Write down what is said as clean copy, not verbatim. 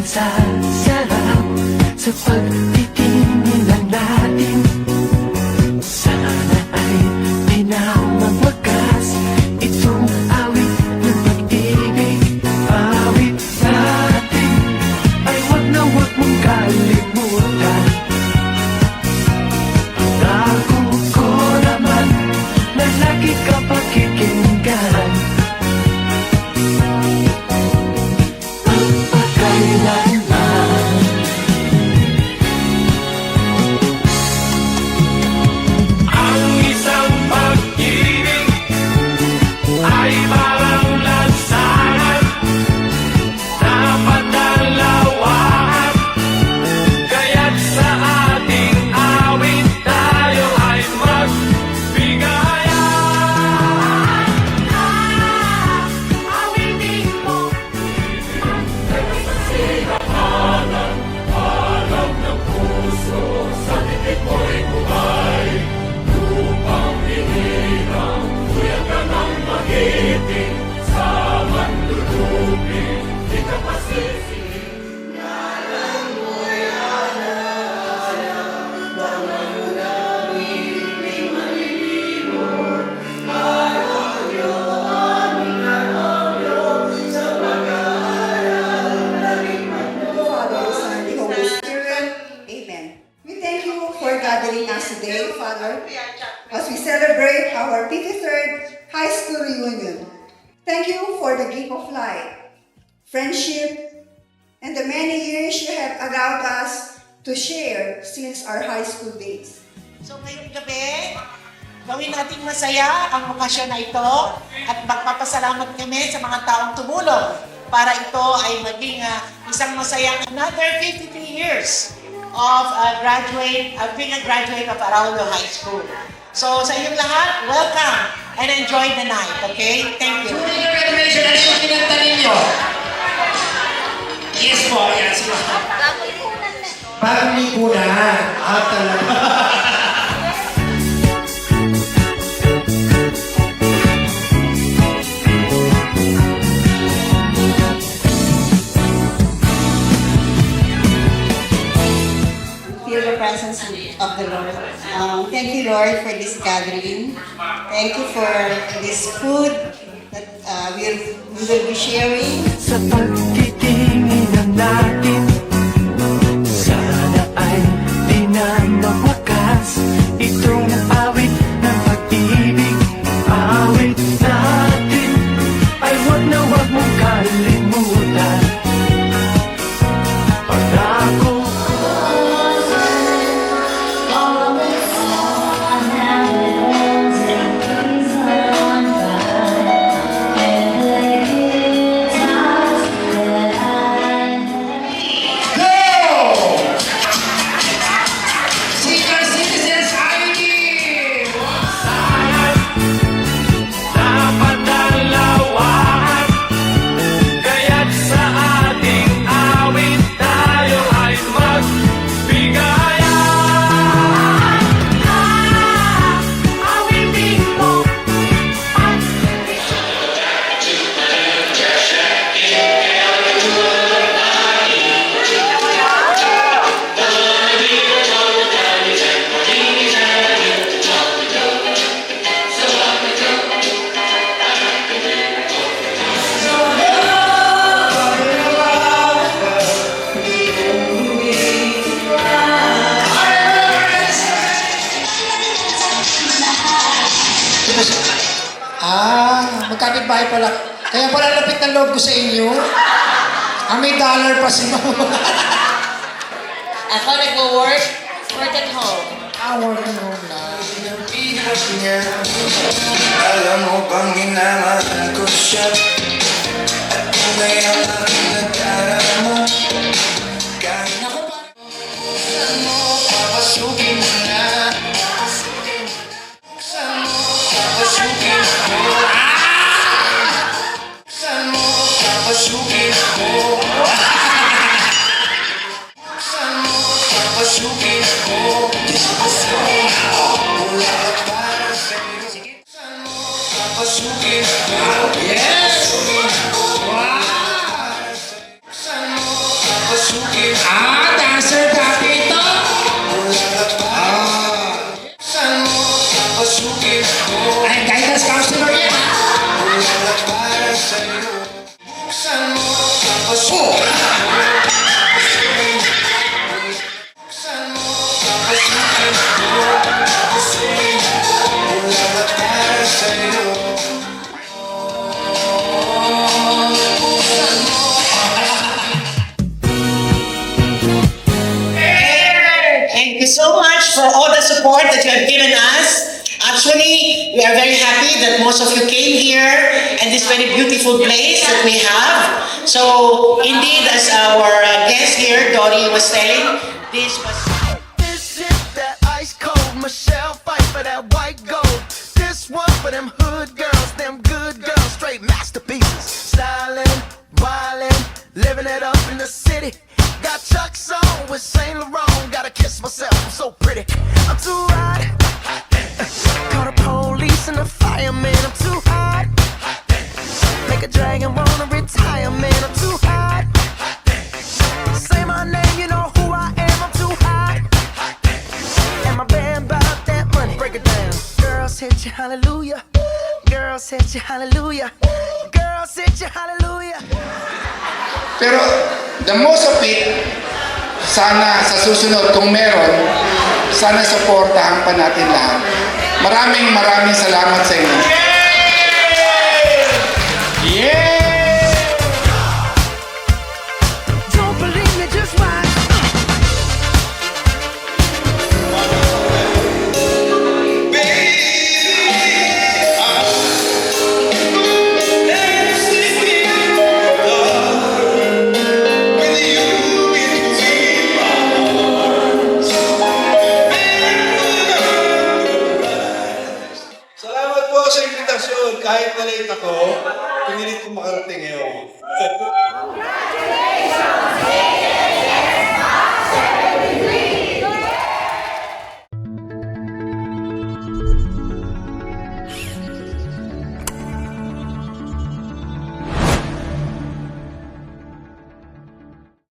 nagsasarap sa pagtitingin lang natin. Sana ay di na magwakas itong awit ng pag-ibig. Awit natin ay wag na wag mong kalimutan. Pangako ko naman na lagi ka pakikinggan. Gathering us today, Father, as we celebrate our 53rd high school reunion. Thank you for the gift of life, friendship, and the many years you have allowed us to share since our high school days. So ngayong gabi, gawin nating masaya ang okasyon na ito at magpapasalamat kami sa mga taong tumulong para ito ay maging isang masayang another 53 years of being a graduate of Araulo High School. So sa inyong lahat, welcome and enjoy the night, okay? Thank you. During your graduation, ano yung kinanta ninyo? Yes po, yan sila. Bagong lipunan. Talaga. Feel the presence of the Lord. Thank you, Lord, for this gathering. Thank you for this food that we will be sharing. Sa pagtitingin lang natin, sana ay di na mawakas itong awit ng pag-ibig. Awit natin ay wag na wag mong kalimutan. Pangako Magkapit-bahay pala. Kaya pala lapit ng loob ko sa inyo. May dollar pa si mama. Ako nag-work at home. Work at home na. Alam mo bang minamahal ko siya? At kung ngayon ang nagdarama kahit Naku pa. buksan mo, papasukin mo na. Buksan mo, papasukin mo. Buksan mo, papasukin mo. Buksan mo, papasukin mo. Wala ka para sa'yo. Buksan mo, papasukin mo. Yes! Wow! Buksan mo, papasukin. Dancer dati ito. Wala ka ba? Buksan mo, papasukin ko. Ay, guidance counselor yan, ha? Wala para sa'yo. Buksan mo, papasukin ko. Buksan mo, papasukin ko. Wala para sa'yo. Thank you so much for all the support that you have given us. Actually, we are very happy that most of you came here and this very beautiful place that we have. So, indeed, as our guest here, Dory, was telling, this was... This is that ice cold Michelle fight for that white gold. This one for them hood girls, them good girls, straight masterpieces. Stylin', wildin', living it up in the city. Got Chuck's on with Saint Laurent. Gotta kiss myself, I'm so pretty. I'm too hot. Call the police and the fireman. I'm too hot. Make a dragon wanna retire, man. I'm too hot. Say my name, you know who I am. I'm too hot. And my band bought that money. Break it down. Girls hit you, hallelujah. Girls hit you, hallelujah. Girls hit you, hallelujah. Pero the most of it, sana sa susunod kung meron, sana supportahan pa natin lahat. Maraming salamat sa inyo. Don't believe me, just watch. Salamat po sa invitasyon. Kahit na-late ako, pinilit ko makarating ngayon.